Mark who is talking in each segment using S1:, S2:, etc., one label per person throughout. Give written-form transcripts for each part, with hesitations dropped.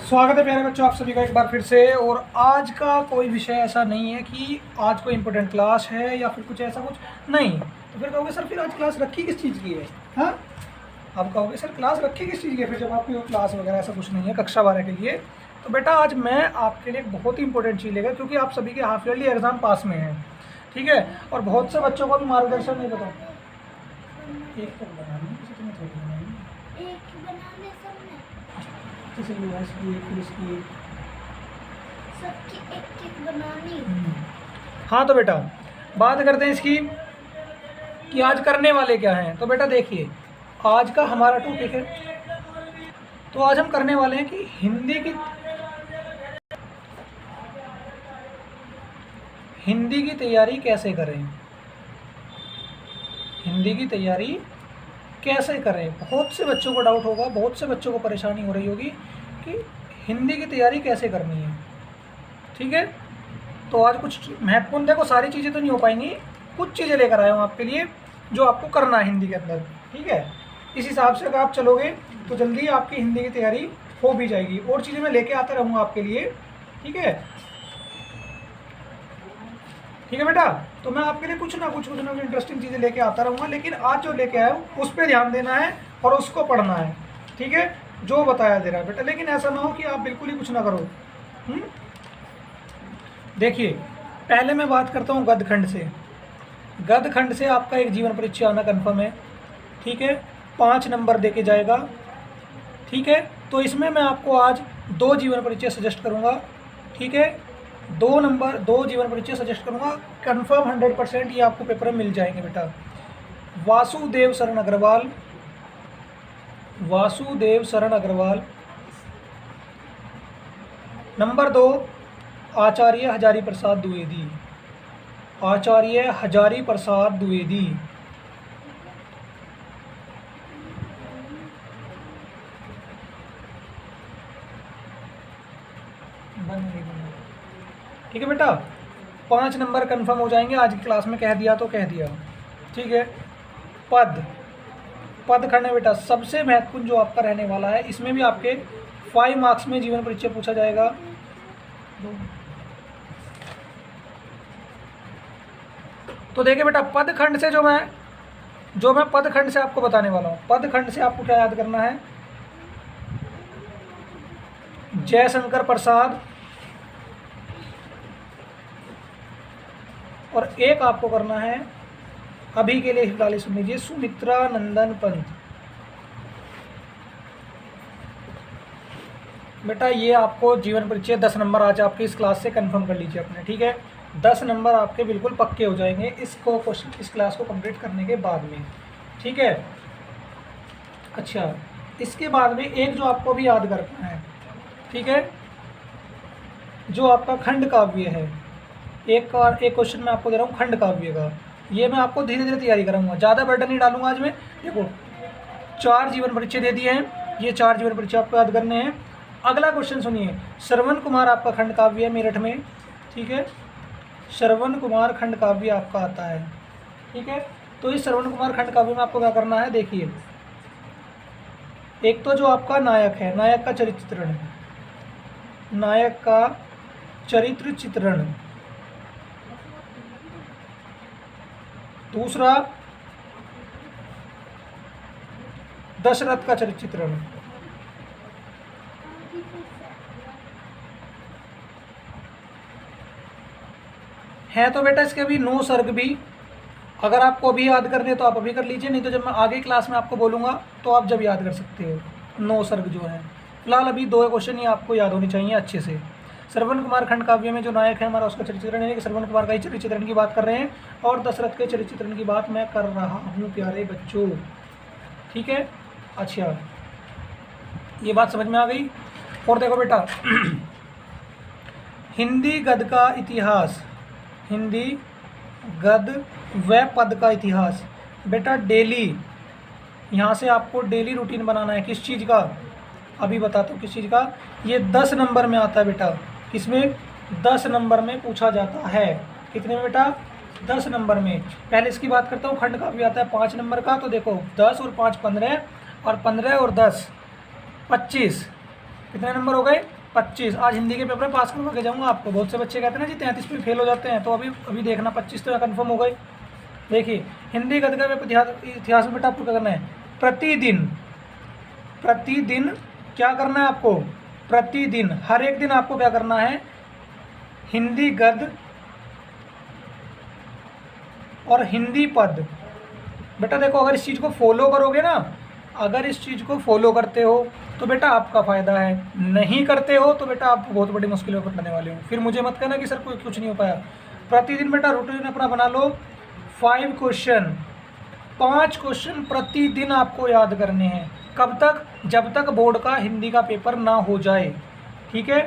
S1: स्वागत है प्यारे बच्चों, आप सभी का एक बार फिर से। और आज का कोई विषय ऐसा नहीं है कि आज कोई इंपॉर्टेंट क्लास है या फिर कुछ ऐसा कुछ नहीं। तो फिर कहोगे सर फिर आज क्लास रखी किस चीज़ की है? हाँ, आप कहोगे सर क्लास रखी किस चीज़ की है फिर, जब आपकी क्लास वगैरह ऐसा कुछ नहीं है कक्षा 12 के लिए। तो बेटा आज मैं आपके लिए एक बहुत ही इंपॉर्टेंट चीज़ लेगा, क्योंकि आप सभी के हाफ ईयरली एग्जाम पास में हैं, ठीक है। और बहुत से बच्चों को भी मार्गदर्शन नहीं पता। एक तक बनानी किसी ने थोड़ी बनानी,
S2: एक बनाने सबने
S1: किसी यूएस की एक, फिर इसकी एक।
S2: सबकी एक एक बनानी।
S1: हाँ तो बेटा बात करते हैं इसकी कि आज करने वाले क्या हैं। तो बेटा देखिए, आज का हमारा टॉपिक है, तो आज हम करने वाले हैं कि हिंदी की तैयारी कैसे करें। हिंदी की तैयारी कैसे करें। बहुत से बच्चों को डाउट होगा, बहुत से बच्चों को परेशानी हो रही होगी कि हिंदी की तैयारी कैसे करनी है, ठीक है। तो आज कुछ महत्वपूर्ण, देखो सारी चीज़ें तो नहीं हो पाएंगी, कुछ चीज़ें लेकर आया हूँ आपके लिए जो आपको करना है हिंदी के अंदर, ठीक है। इस हिसाब से अगर आप चलोगे तो जल्दी आपकी हिंदी की तैयारी हो भी जाएगी। और चीज़ें मैं लेके आता रहूँगा आपके लिए, ठीक है। ठीक है बेटा, तो मैं आपके लिए कुछ ना कुछ इंटरेस्टिंग चीज़ें लेके आता रहूँगा, लेकिन आज जो लेके आया हूँ उस पर ध्यान देना है और उसको पढ़ना है, ठीक है, जो बताया दे रहा है बेटा। लेकिन ऐसा ना हो कि आप बिल्कुल ही कुछ ना करो। देखिए पहले मैं बात करता हूँ गद्यखंड से। गद्यखंड से आपका एक जीवन परीक्षा आना कन्फर्म है, ठीक है। 5 नंबर दे के जाएगा, ठीक है। तो इसमें मैं आपको आज 2 जीवन परिचय सजेस्ट करूँगा, ठीक है। 2 जीवन परिचय सजेस्ट करूँगा, कंफर्म 100% ये आपको पेपर में मिल जाएंगे बेटा। वासुदेव शरण अग्रवाल। नंबर 2 आचार्य हजारी प्रसाद द्विवेदी। ठीक है बेटा, 5 नंबर कंफर्म हो जाएंगे आज की क्लास में, कह दिया तो कह दिया, ठीक है। पद खंड है बेटा, सबसे महत्वपूर्ण जो आपका रहने वाला है। इसमें भी आपके 5 मार्क्स में जीवन परिचय पूछा जाएगा। तो देखिए बेटा, पद खंड से जो मैं पद खंड से आपको बताने वाला हूँ, पद खंड से आपको क्या याद करना है? जयशंकर प्रसाद, और एक आपको करना है, अभी के लिए फिलहाल सुन लीजिए, सुमित्रा नंदन पंत। बेटा ये आपको जीवन परिचय 10 नंबर आज आपकी इस क्लास से कंफर्म कर लीजिए अपने, ठीक है। 10 नंबर आपके बिल्कुल पक्के हो जाएंगे इस क्लास को कंप्लीट करने के बाद में, ठीक है। अच्छा, इसके बाद में एक जो आपको भी याद करना है, ठीक है, जो आपका खंड काव्य है। एक क्वेश्चन मैं आपको दे रहा हूँ खंड काव्य का, ये मैं आपको धीरे धीरे तैयारी कराऊंगा, ज़्यादा बर्डन नहीं डालूंगा आज मैं। देखो 4 जीवन परिचय दे दिए हैं, ये 4 जीवन परिचय आपको याद करने हैं। अगला क्वेश्चन सुनिए, श्रवण कुमार आपका खंड काव्य है मेरठ में, ठीक है। श्रवण कुमार खंड काव्य आपका आता है, ठीक है। तो इस श्रवण कुमार खंड काव्य में आपको क्या करना है? देखिए, एक तो जो आपका नायक है, नायक का चरित्र चित्रण। दूसरा दशरथ का चरित्र चित्रण। है तो बेटा इसके अभी 9 सर्ग भी, अगर आपको अभी याद करने तो आप अभी कर लीजिए, नहीं तो जब मैं आगे क्लास में आपको बोलूँगा तो आप जब याद कर सकते हो। 9 सर्ग जो है, फिलहाल अभी 2 क्वेश्चन ही आपको याद होने चाहिए अच्छे से। श्रवण कुमार खंड काव्य में जो नायक है हमारा, उसका चरित्र चित्रण है कि श्रवण कुमार का ही चरित्र चित्रण की बात कर रहे हैं, और दशरथ के चरित्र चित्रण की बात मैं कर रहा हूँ प्यारे बच्चों, ठीक है। अच्छा, ये बात समझ में आ गई। और देखो बेटा, हिंदी गद्य का इतिहास, हिंदी गद्य व पद का इतिहास बेटा डेली, यहाँ से आपको डेली रूटीन बनाना है। किस चीज़ का? अभी बताता हूँ किस चीज़ का। ये 10 नंबर में आता है बेटा, किसमें? 10 नंबर में पूछा जाता है। कितने में बेटा? 10 नंबर में। पहले इसकी बात करता हूँ, खंड का भी आता है 5 नंबर का। तो देखो 10 और 5 15, और 15 और 10 25, कितने नंबर हो गए? 25। आज हिंदी के पेपर में पास करवा के जाऊँगा आपको। बहुत से बच्चे कहते हैं ना जी 33 पे फेल हो जाते हैं, तो अभी अभी देखना 25 तो कन्फर्म हो गए। देखिए हिंदी गद्य का पेपर इतिहास में बेटा आपको क्या करना है, प्रतिदिन क्या करना है आपको, प्रतिदिन हर एक दिन आपको क्या करना है, हिंदी गद्य और हिंदी पद। बेटा देखो अगर इस चीज़ को फॉलो करोगे ना, अगर इस चीज़ को फॉलो करते हो तो बेटा आपका फ़ायदा है, नहीं करते हो तो बेटा आप बहुत बड़ी मुश्किलों में पड़ने वाले हो। फिर मुझे मत कहना कि सर कोई कुछ नहीं हो पाया। प्रतिदिन बेटा रूटीन अपना बना लो, 5 क्वेश्चन, 5 क्वेश्चन प्रतिदिन आपको याद करने हैं। कब तक, जब तक बोर्ड का हिंदी का पेपर ना हो जाए। ठीक है,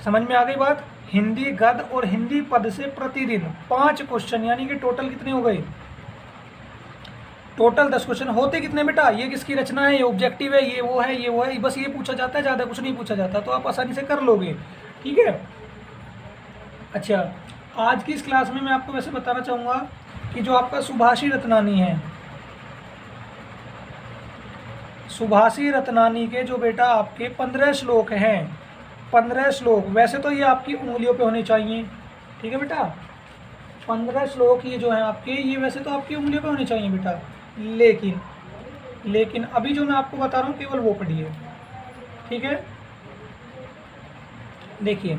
S1: समझ में आ गई बात। हिंदी गद्य और हिंदी पद से प्रतिदिन 5 क्वेश्चन, यानी कि टोटल कितने हो गए, टोटल 10 क्वेश्चन। होते कितने बेटा, ये किसकी रचना है, ये ऑब्जेक्टिव है, ये वो है, ये वो है, बस ये पूछा जाता है, ज़्यादा कुछ नहीं पूछा जाता, तो आप आसानी से कर लोगे। ठीक है। अच्छा, आज की इस क्लास में मैं आपको वैसे बताना चाहूँगा कि जो आपका सुभाषी रत्नानी है, सुभाषी रत्नानी के जो बेटा आपके 15 श्लोक हैं, 15 श्लोक, वैसे तो ये आपकी उंगलियों पे होने चाहिए। ठीक है बेटा, 15 श्लोक ये जो हैं आपके, ये वैसे तो आपकी उंगलियों पे होने चाहिए बेटा, लेकिन अभी जो मैं आपको बता रहा हूँ केवल वो पढ़िए। ठीक है, देखिए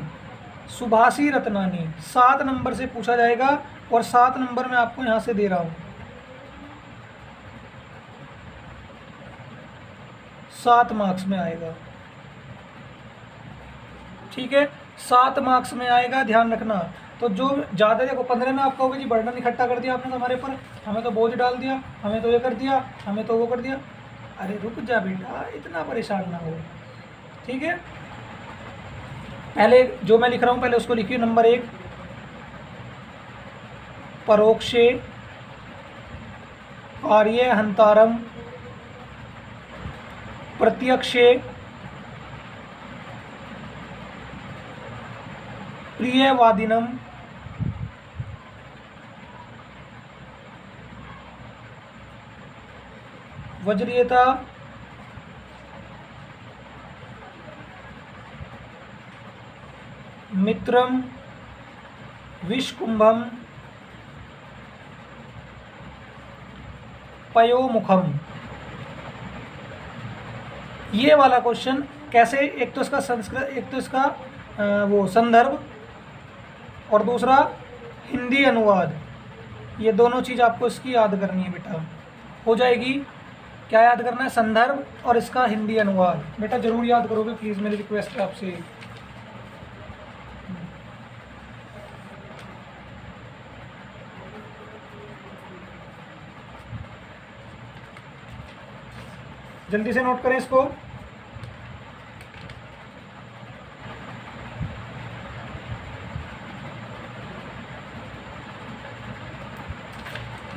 S1: सुभाषी रत्नानी 7 नंबर से पूछा जाएगा, और 7 नंबर मैं आपको यहाँ से दे रहा हूँ, 7 मार्क्स में आएगा। ठीक है, 7 मार्क्स में आएगा, ध्यान रखना। तो जो ज़्यादा, देखो 15 में आप कहोगे जी बर्डन इकट्ठा कर दिया आपने तो हमारे पर, हमें तो बोझ डाल दिया, हमें तो ये कर दिया, हमें तो वो कर दिया। अरे रुक जा बेटा, इतना परेशान ना हो। ठीक है, पहले जो मैं लिख रहा हूँ पहले उसको लिखिए। नंबर 1, परोक्षे कार्य हंतारम, प्रत्यक्षे प्रियवादिनम, वज्रियता मित्रम विषकुंभम पयोमुखम। ये वाला क्वेश्चन कैसे, एक तो इसका संस्कृत, एक तो इसका वो संदर्भ, और दूसरा हिंदी अनुवाद। ये दोनों चीज़ आपको इसकी याद करनी है बेटा, हो जाएगी। क्या याद करना है, संदर्भ और इसका हिंदी अनुवाद। बेटा जरूर याद करोगे प्लीज़, मेरी रिक्वेस्ट है आपसे। जल्दी से नोट करें इसको।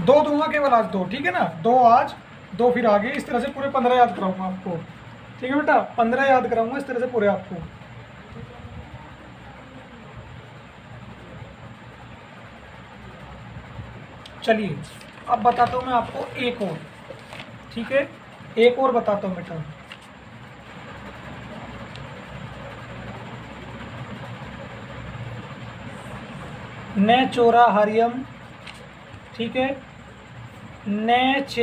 S1: दो दूंगा केवल आज, 2। ठीक है ना, 2 आज, 2 फिर आगे, इस तरह से पूरे 15 याद कराऊंगा आपको। ठीक है बेटा, 15 याद कराऊंगा इस तरह से पूरे आपको। चलिए अब बताता हूँ मैं आपको एक और। ठीक है, एक और बताता हूँ बेटा। न चोराहार्यम, ठीक है, न च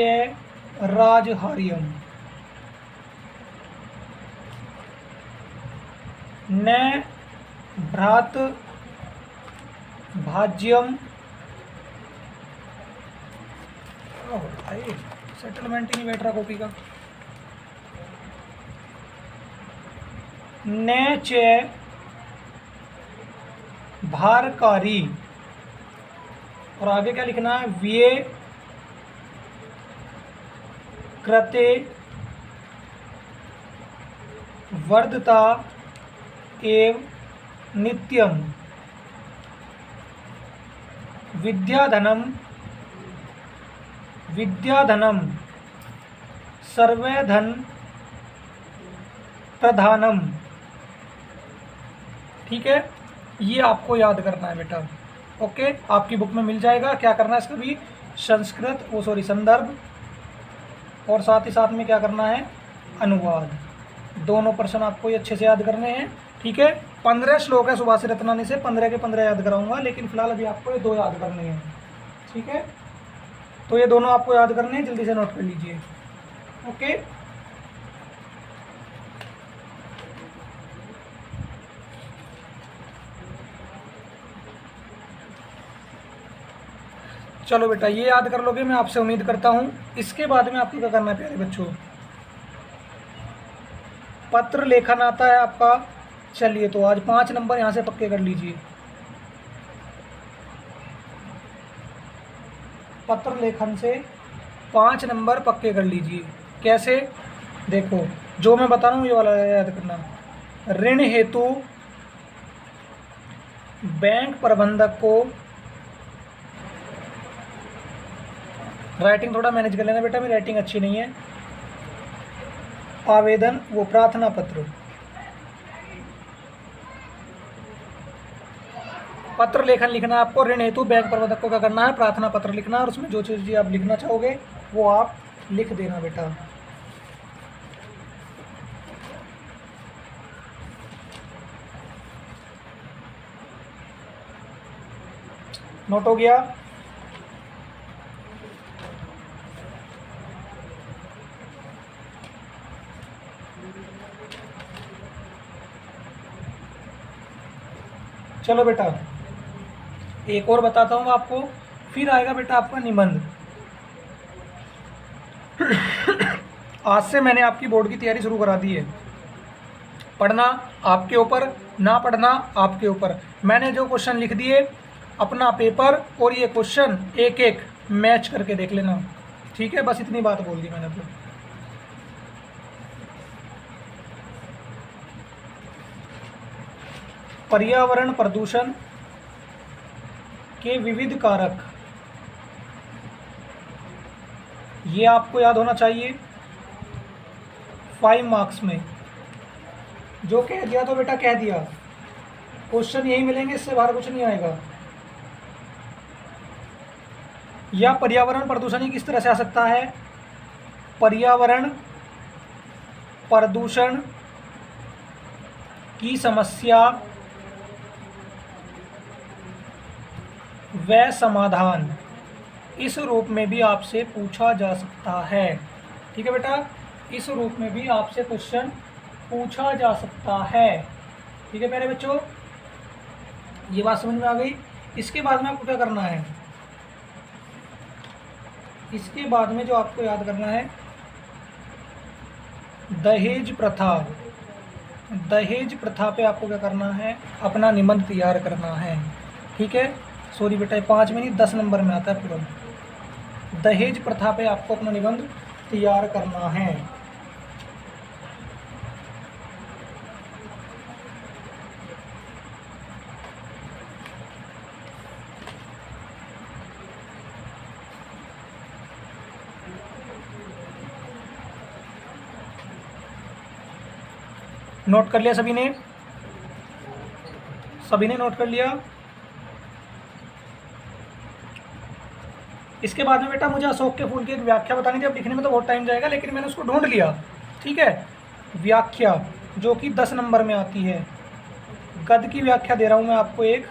S1: राजहार्यम, न भ्रात भाज्यम, सेटलमेंट ही नहीं बैठ रहा कॉपी का, न च भारकारी, और आगे क्या लिखना है, व्यय कृते वर्धता एव नित्यम, विद्याधनम सर्वे धन प्रधानम। ठीक है, ये आपको याद करना है बेटा। ओके, आपकी बुक में मिल जाएगा। क्या करना है इसका भी, संस्कृत, संदर्भ, और साथ ही साथ में क्या करना है, अनुवाद। दोनों प्रश्न आपको ये अच्छे से याद करने हैं, ठीक है। 15 श्लोक है सुभाष रत्नानी से, 15 के 15 याद कराऊंगा, लेकिन फिलहाल अभी आपको ये 2 याद करने हैं, ठीक है। तो ये दोनों आपको याद करने हैं, जल्दी से नोट कर लीजिए। ओके, चलो बेटा ये याद कर लोगे, मैं आपसे उम्मीद करता हूँ। इसके बाद में आपको क्या करना है प्यारे बच्चों, पत्र लेखन आता है आपका। चलिए तो आज 5 नंबर यहाँ से पक्के कर लीजिए। पत्र लेखन से 5 नंबर पक्के कर लीजिए। कैसे, देखो जो मैं बता रहा हूँ ये वाला याद करना। ऋण हेतु बैंक प्रबंधक को, राइटिंग थोड़ा मैनेज कर लेना बेटा, मेरी राइटिंग अच्छी नहीं है। आवेदन वो प्रार्थना पत्र, पत्र लेखन लिखना है आपको। ऋण हेतु बैंक प्रबंधक को क्या करना है, प्रार्थना पत्र लिखना है, और उसमें जो चीज़ आप लिखना चाहोगे वो आप लिख देना बेटा। नोट हो गया? चलो बेटा एक और बताता हूँ आपको, फिर आएगा बेटा आपका निबंध। आज से मैंने आपकी बोर्ड की तैयारी शुरू करा दी है। पढ़ना आपके ऊपर, ना पढ़ना आपके ऊपर। मैंने जो क्वेश्चन लिख दिए, अपना पेपर और ये क्वेश्चन एक एक मैच करके देख लेना, ठीक है। बस इतनी बात बोल दी मैंने आपको। पर्यावरण प्रदूषण के विविध कारक, ये आपको याद होना चाहिए 5 मार्क्स में। जो कह दिया तो बेटा कह दिया, क्वेश्चन यही मिलेंगे, इससे बाहर कुछ नहीं आएगा। या पर्यावरण प्रदूषण ही किस तरह से आ सकता है, पर्यावरण प्रदूषण की समस्या व समाधान, इस रूप में भी आपसे पूछा जा सकता है, ठीक है बेटा। इस रूप में भी आपसे क्वेश्चन पूछा जा सकता है, ठीक है प्यारे बच्चों। ये बात समझ में आ गई। इसके बाद में आपको क्या करना है, इसके बाद में जो आपको याद करना है, दहेज प्रथा। दहेज प्रथा पे आपको क्या करना है, अपना निबंध तैयार करना है, ठीक है। सॉरी बेटा 5 में नहीं 10 नंबर में आता है पूरा। दहेज प्रथा पे आपको अपना निबंध तैयार करना है। नोट कर लिया सभी ने? सभी ने नोट कर लिया? इसके बाद में बेटा मुझे अशोक के फूल की एक व्याख्या बतानी थी। अब लिखने में तो बहुत टाइम जाएगा, लेकिन मैंने उसको ढूंढ लिया, ठीक है। व्याख्या जो कि 10 नंबर में आती है। गद्य की व्याख्या दे रहा हूँ मैं आपको एक,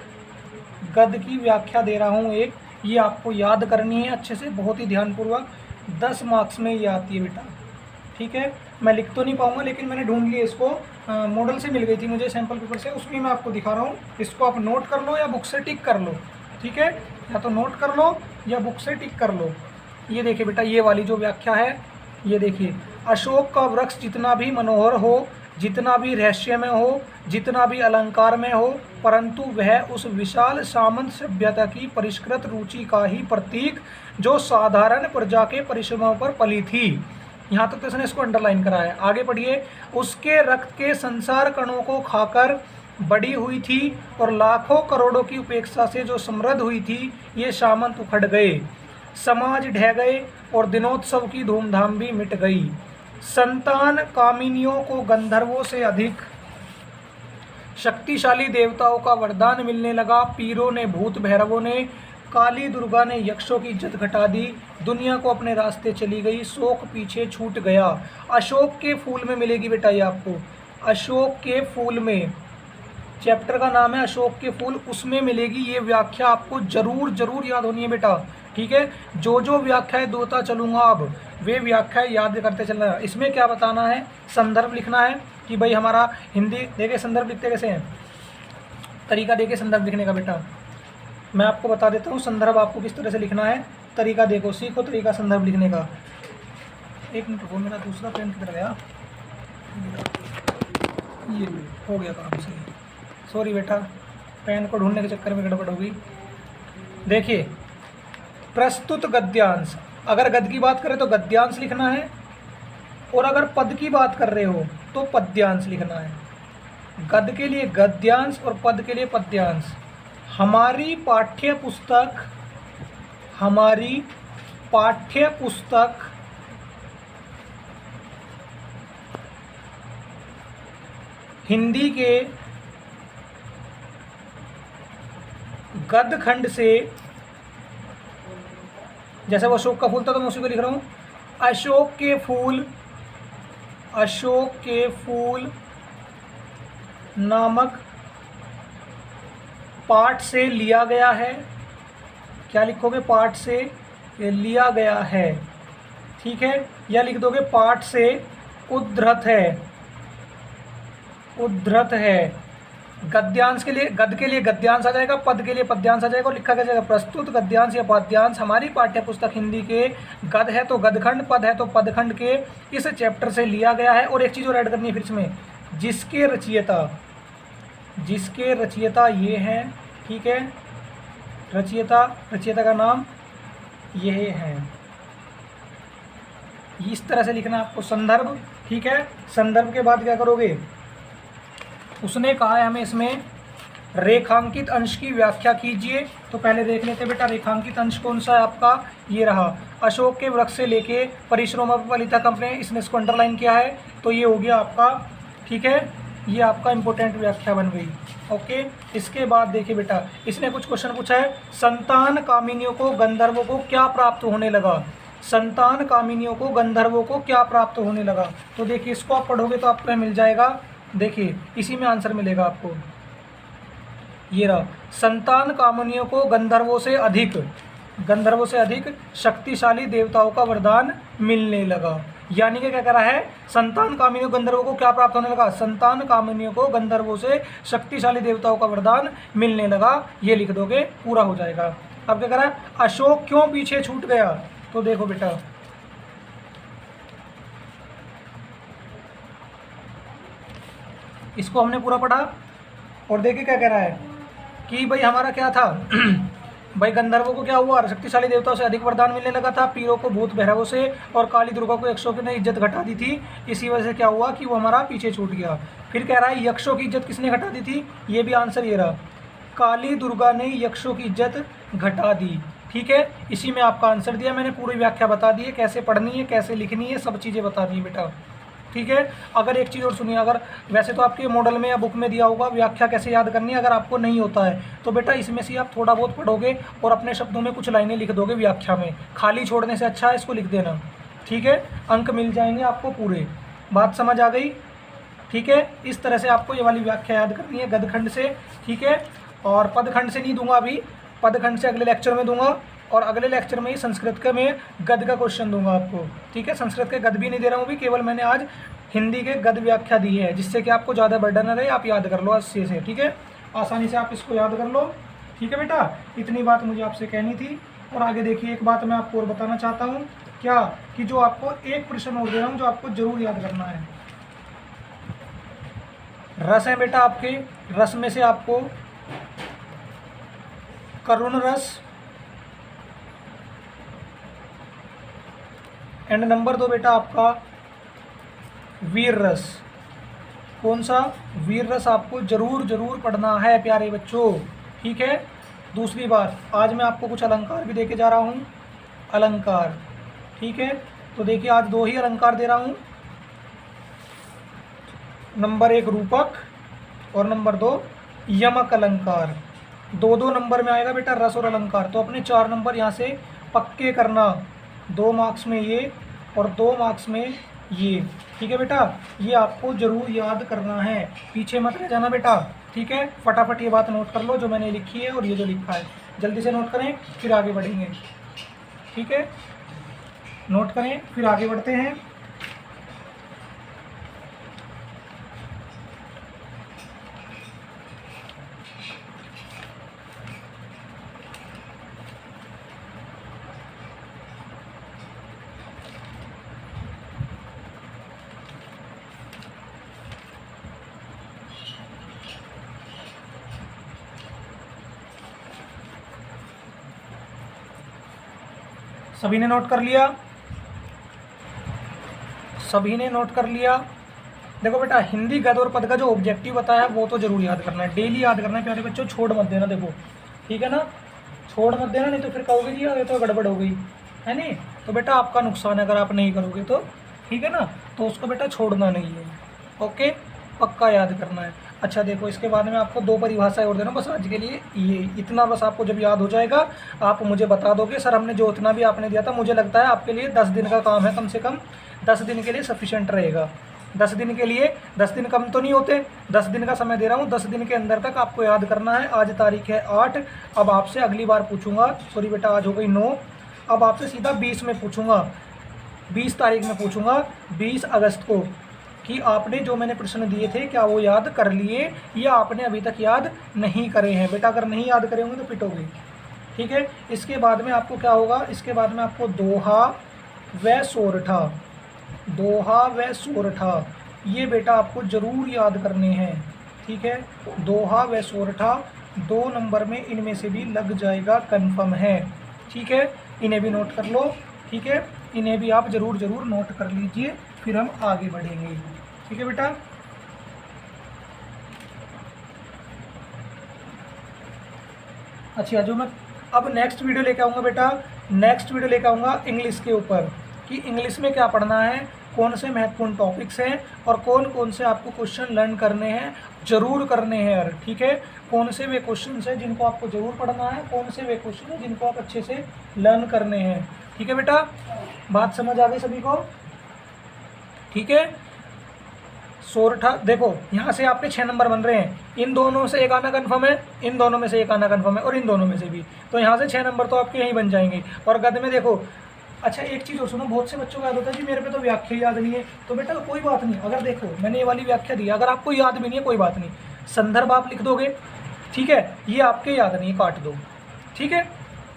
S1: गद्य की व्याख्या दे रहा हूँ एक, ये आपको याद करनी है अच्छे से, बहुत ही ध्यानपूर्वक। 10 मार्क्स में ये आती है बेटा, ठीक है। मैं लिख तो नहीं पाऊँगा, लेकिन मैंने ढूंढ लिया इसको, मॉडल से मिल गई थी मुझे सैम्पल पेपर से, उसमें मैं आपको दिखा रहा हूँ। इसको आप नोट कर लो या बुक से टिक कर लो, ठीक है। या तो नोट कर लो या बुक से टिक कर लो। ये देखिए बेटा, ये वाली जो व्याख्या है, ये देखिए। अशोक का वृक्ष जितना भी मनोहर हो, जितना भी रहस्यमय हो, जितना भी अलंकार में हो, परंतु वह उस विशाल सामंत सभ्यता की परिष्कृत रुचि का ही प्रतीक, जो साधारण प्रजा के परिश्रमों पर पली थी। यहाँ तक तो इसने इसको अंडरलाइन करा है। आगे पढ़िए। उसके रक्त के संसार कणों को खाकर बड़ी हुई थी, और लाखों करोड़ों की उपेक्षा से जो समृद्ध हुई थी, ये सामंत उखड़ गए, समाज ढह गए, और दिनोत्सव की धूमधाम भी मिट गई। संतान कामिनियों को गंधर्वों से अधिक शक्तिशाली देवताओं का वरदान मिलने लगा। पीरों ने, भूत भैरवों ने काली दुर्गा ने यक्षों की इज्जत घटा दी, दुनिया को अपने रास्ते चली गई, शोक पीछे छूट गया। अशोक के फूल में मिलेगी बेटा ये आपको, अशोक के फूल में, चैप्टर का नाम है अशोक के फूल, उसमें मिलेगी ये व्याख्या, आपको जरूर जरूर याद होनी है बेटा। ठीक है, जो जो व्याख्याएं दोता चलूंगा अब वे व्याख्याएं याद करते चलना है। इसमें क्या बताना है, संदर्भ लिखना है कि भाई हमारा हिंदी देखे संदर्भ लिखते कैसे हैं, तरीका देखे संदर्भ लिखने का बेटा। मैं आपको बता देता हूँ संदर्भ आपको किस तरह से लिखना है, तरीका देखो, सीखो तरीका संदर्भ लिखने का। एक मिनट वो मेरा दूसरा पेन किधर गया, ये हो गया काम सही, सॉरी बेटा, पेन को ढूंढने के चक्कर में गड़बड़ होगी। देखिए, प्रस्तुत गद्यांश, अगर गद्य की बात करें तो गद्यांश लिखना है, और अगर पद की बात कर रहे हो तो पद्यांश लिखना है। गद्य के लिए गद्यांश और पद के लिए पद्यांश। हमारी पाठ्य पुस्तक हिंदी के गद्य खंड से, जैसे वो अशोक का फूल था तो मैं उसी को लिख रहा हूँ, अशोक के फूल नामक पाठ से लिया गया है। क्या लिखोगे, पाठ से लिया गया है, ठीक है, या लिख दोगे पाठ से उद्धृत है। गद्यांश के लिए, गद्य के लिए गद्यांश आ जाएगा, पद के लिए पद्यांश आ जाएगा, और लिखा क्या जाएगा, प्रस्तुत गद्यांश या पद्यांश हमारी पाठ्य पुस्तक हिंदी के गद्य है तो गद्यखंड, पद है तो पदखंड के इस चैप्टर से लिया गया है। और एक चीज़ और ऐड करनी है फिर इसमें, जिसके रचयिता ये हैं, ठीक है, रचयिता का नाम ये है। इस तरह से लिखना आपको संदर्भ, ठीक है। संदर्भ के बाद क्या करोगे, उसने कहा है हमें इसमें रेखांकित अंश की व्याख्या कीजिए। तो पहले देख लेते बेटा, रेखांकित अंश कौन सा है आपका, ये रहा, अशोक के वृक्ष से लेके परिश्रम फलिता कंपनी, इसने इसको अंडरलाइन किया है, तो ये हो गया आपका, ठीक है, ये आपका इंपॉर्टेंट व्याख्या बन गई। ओके, इसके बाद देखिए बेटा, इसने कुछ क्वेश्चन पूछा है, संतान कामिनियों को गंधर्वों को क्या प्राप्त होने लगा, संतान कामिनियों को गंधर्वों को क्या प्राप्त होने लगा। तो देखिए, इसको आप पढ़ोगे तो आपको मिल जाएगा, देखिए इसी में आंसर मिलेगा आपको, ये रहा, संतान कामनियों को गंधर्वों से अधिक शक्तिशाली देवताओं का वरदान मिलने लगा। यानी कि क्या कह रहा है, संतान कामिनियों गंधर्वों को क्या प्राप्त होने लगा, संतान कामिनियों को गंधर्वों से शक्तिशाली देवताओं का वरदान मिलने लगा, ये लिख दोगे पूरा हो जाएगा। अब क्या कह रहा है, अशोक क्यों पीछे छूट गया, तो देखो बेटा, इसको हमने पूरा पढ़ा, और देखिए क्या कह रहा है कि भाई हमारा क्या था भाई गंधर्वों को क्या हुआ, शक्तिशाली देवताओं से अधिक वरदान मिलने लगा था, पीरों को भूत भैरवों से और काली दुर्गा को यक्षों की ने इज्जत घटा दी थी, इसी वजह से क्या हुआ कि वो हमारा पीछे छूट गया। फिर कह रहा है यक्षों की इज्जत किसने घटा दी थी, ये भी आंसर ये रहा, काली दुर्गा ने यक्षों की इज्जत घटा दी, ठीक है। इसी में आपका आंसर दिया मैंने, पूरी व्याख्या बता दी है, कैसे पढ़नी है, कैसे लिखनी है, सब चीज़ें बता दी बेटा, ठीक है। अगर एक चीज़ और सुनिए, अगर वैसे तो आपके मॉडल में या बुक में दिया होगा व्याख्या कैसे याद करनी है, अगर आपको नहीं होता है तो बेटा इसमें से आप थोड़ा बहुत पढ़ोगे और अपने शब्दों में कुछ लाइनें लिख दोगे व्याख्या में, खाली छोड़ने से अच्छा है इसको लिख देना, ठीक है। अंक मिल जाएंगे आपको पूरे, बात समझ आ गई, ठीक है। इस तरह से आपको ये वाली व्याख्या याद करनी है गद्यखंड से, ठीक है। और पदखंड से नहीं दूंगा अभी, पदखंड से अगले लेक्चर में दूंगा, और अगले लेक्चर में ही संस्कृत के में गद्य का क्वेश्चन दूंगा आपको, ठीक है। संस्कृत के गद्य भी नहीं दे रहा हूँ अभी, केवल मैंने आज हिंदी के गद्य व्याख्या दी है, जिससे कि आपको ज़्यादा बर्डन न रहे, आप याद कर लो अच्छे से, ठीक है, आसानी से आप इसको याद कर लो, ठीक है बेटा। इतनी बात मुझे आपसे कहनी थी। और आगे देखिए, एक बात मैं आपको और बताना चाहता हूँ, क्या कि जो आपको एक प्रश्न और दे रहा हूँ जो आपको जरूर याद करना है। रस है बेटा आपके, रस में से आपको करुण रस एंड नंबर 2 बेटा आपका वीर रस। कौन सा, वीर रस आपको जरूर पढ़ना है प्यारे बच्चों, ठीक है। दूसरी बात, आज मैं आपको कुछ अलंकार भी देके जा रहा हूँ, अलंकार, ठीक है। तो देखिए, आज 2 ही अलंकार दे रहा हूँ, नंबर 1 रूपक और नंबर 2 यमक अलंकार। दो दो नंबर में आएगा बेटा रस और अलंकार, तो अपने 4 नंबर यहाँ से पक्के करना, 2 मार्क्स में ये और 2 मार्क्स में ये। ठीक है बेटा, ये आपको ज़रूर याद करना है, पीछे मत रह जाना बेटा। ठीक है, फटाफट ये बात नोट कर लो जो मैंने लिखी है और ये जो लिखा है, जल्दी से नोट करें फिर आगे बढ़ेंगे। ठीक है, नोट करें फिर आगे बढ़ते हैं। सभी ने नोट कर लिया? सभी ने नोट कर लिया? देखो बेटा, हिंदी गद्य और पद का जो ऑब्जेक्टिव बताया है वो तो जरूर याद करना है, डेली याद करना है प्यारे बच्चों, छोड़ मत देना। देखो ठीक है ना, छोड़ मत देना, नहीं तो फिर कहोगे जी ये तो गड़बड़ हो गई है नहीं, तो बेटा आपका नुकसान है अगर आप नहीं करोगे तो। ठीक है ना, तो उसको बेटा छोड़ना नहीं है। ओके, पक्का याद करना है। अच्छा देखो, इसके बाद में आपको 2 परिभाषाएं और देना बस आज के लिए, ये इतना बस आपको जब याद हो जाएगा आप मुझे बता दोगे सर हमने जो इतना भी आपने दिया था, मुझे लगता है आपके लिए 10 दिन का काम है, कम से कम 10 दिन के लिए सफिशेंट रहेगा। 10 दिन के लिए, 10 दिन कम तो नहीं होते, 10 दिन का समय दे रहा हूँ, 10 दिन के अंदर तक आपको याद करना है। आज तारीख है 8, अब आपसे अगली बार पूछूंगा, सॉरी बेटा आज हो गई 9, अब आपसे सीधा 20 में पूछूंगा, 20 तारीख में पूछूंगा, 20 अगस्त को, कि आपने जो मैंने प्रश्न दिए थे क्या वो याद कर लिए या आपने अभी तक याद नहीं करे हैं। बेटा अगर नहीं याद करे होंगे तो पिटोगे। ठीक है, इसके बाद में आपको क्या होगा, इसके बाद में आपको दोहा व सोरठा, दोहा व सोरठा ये बेटा आपको ज़रूर याद करने हैं। ठीक है, दोहा व सोरठा 2 नंबर में इनमें से भी लग जाएगा, कन्फर्म है। ठीक है, इन्हें भी नोट कर लो। ठीक है, इन्हें भी आप ज़रूर नोट कर लीजिए, फिर हम आगे बढ़ेंगे। ठीक है बेटा, अच्छा जो मैं अब नेक्स्ट वीडियो लेके आऊँगा बेटा, नेक्स्ट वीडियो लेके आऊँगा इंग्लिश के ऊपर, कि इंग्लिश में क्या पढ़ना है, कौन से महत्वपूर्ण टॉपिक्स हैं और कौन कौन से आपको क्वेश्चन लर्न करने हैं, जरूर करने हैं यार। ठीक है, कौन से वे क्वेश्चन हैं जिनको आपको जरूर पढ़ना है, कौन से वे क्वेश्चन हैं जिनको आप अच्छे से लर्न करने हैं। ठीक है बेटा, बात समझ आ गई सभी को? ठीक है, सोरठा देखो यहाँ से आपके 6 नंबर बन रहे हैं, इन दोनों से एक आना कन्फर्म है, इन दोनों में से एक आना कन्फर्म है और इन दोनों में से भी, तो यहाँ से 6 नंबर तो आपके यहीं बन जाएंगे। और गद्य में देखो, अच्छा एक चीज़ और सुनो, बहुत से बच्चों का याद होता है जी मेरे पे तो व्याख्या याद नहीं है, तो बेटा कोई बात नहीं, अगर देखो मैंने ये वाली व्याख्या दी, अगर आपको याद भी नहीं है कोई बात नहीं, संदर्भ आप लिख दोगे। ठीक है, ये आपके याद नहीं है, काट दो। ठीक है,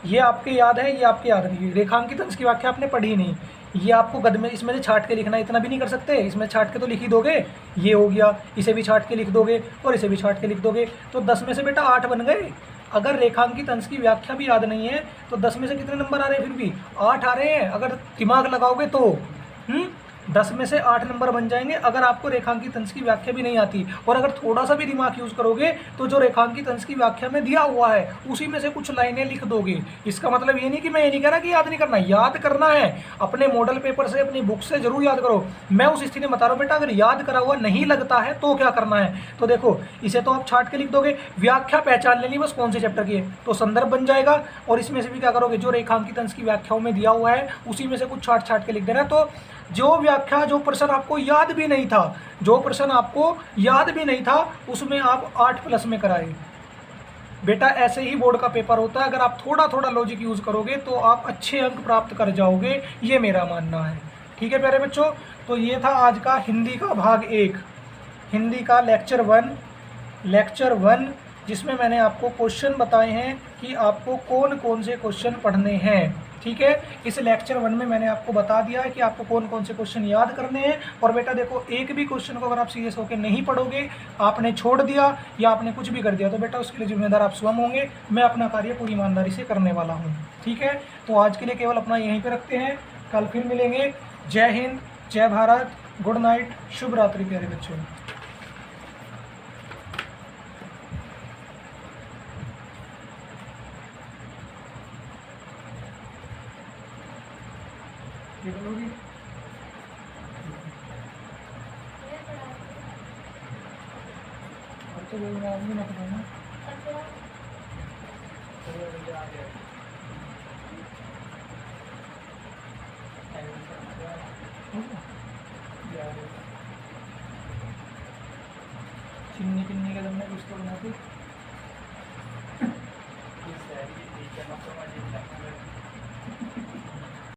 S1: ये आपके याद है, ये आपके याद नहीं है। रेखांकित अंश की व्याख्या आपने पढ़ी नहीं, ये आपको गद्य में इसमें से छाट के लिखना है, इतना भी नहीं कर सकते, इसमें छाट के तो लिख ही दोगे, ये हो गया, इसे भी छाट के लिख दोगे और इसे भी छाट के लिख दोगे, तो 10 में से बेटा 8 बन गए। अगर रेखांकित अंश की व्याख्या भी याद नहीं है तो 10 में से कितने नंबर आ रहे हैं, फिर भी 8 आ रहे हैं, अगर दिमाग लगाओगे तो 10 में से 8 नंबर बन जाएंगे। अगर आपको रेखांकित अंश की व्याख्या भी नहीं आती और अगर थोड़ा सा भी दिमाग यूज़ करोगे तो जो रेखांकित अंश की व्याख्या में दिया हुआ है उसी में से कुछ लाइनें लिख दोगे। इसका मतलब ये नहीं कि मैं ये नहीं कह रहा कि याद नहीं करना, याद करना है, अपने मॉडल पेपर से, अपनी बुक से जरूर याद करो। मैं उस स्थिति में बता रहा हूँ बेटा, अगर याद करा हुआ नहीं लगता है तो क्या करना है, तो देखो इसे तो आप छाट के लिख दोगे, व्याख्या पहचान लेनी बस कौन से चैप्टर की है, तो संदर्भ बन जाएगा, और इसमें से भी क्या करोगे, जो रेखांकित अंश की व्याख्याओं में दिया हुआ है उसी में से कुछ छाट छाट के लिख देना। तो जो व्याख्या, जो प्रश्न आपको याद भी नहीं था, जो प्रश्न आपको याद भी नहीं था उसमें आप 8+ में कराए। बेटा ऐसे ही बोर्ड का पेपर होता है, अगर आप थोड़ा थोड़ा लॉजिक यूज़ करोगे तो आप अच्छे अंक प्राप्त कर जाओगे, ये मेरा मानना है। ठीक है प्यारे बच्चों, तो ये था आज का हिंदी का भाग 1, हिंदी का लेक्चर 1 जिसमें मैंने आपको क्वेश्चन बताए हैं कि आपको कौन कौन से क्वेश्चन पढ़ने हैं। ठीक है, इस लेक्चर 1 में मैंने आपको बता दिया है कि आपको कौन कौन से क्वेश्चन याद करने हैं। और बेटा देखो, एक भी क्वेश्चन को अगर आप सीरियस होकर नहीं पढ़ोगे, आपने छोड़ दिया या आपने कुछ भी कर दिया, तो बेटा उसके लिए जिम्मेदार आप स्वयं होंगे। मैं अपना कार्य पूरी ईमानदारी से करने वाला हूँ। ठीक है, तो आज के लिए केवल अपना यहीं पर रखते हैं, कल फिर मिलेंगे। जय हिंद, जय भारत, गुड नाइट, शुभ रात्रि प्यारे बच्चों। तो चिन्नी पिन्नी का तुमने कुछ तो बनाती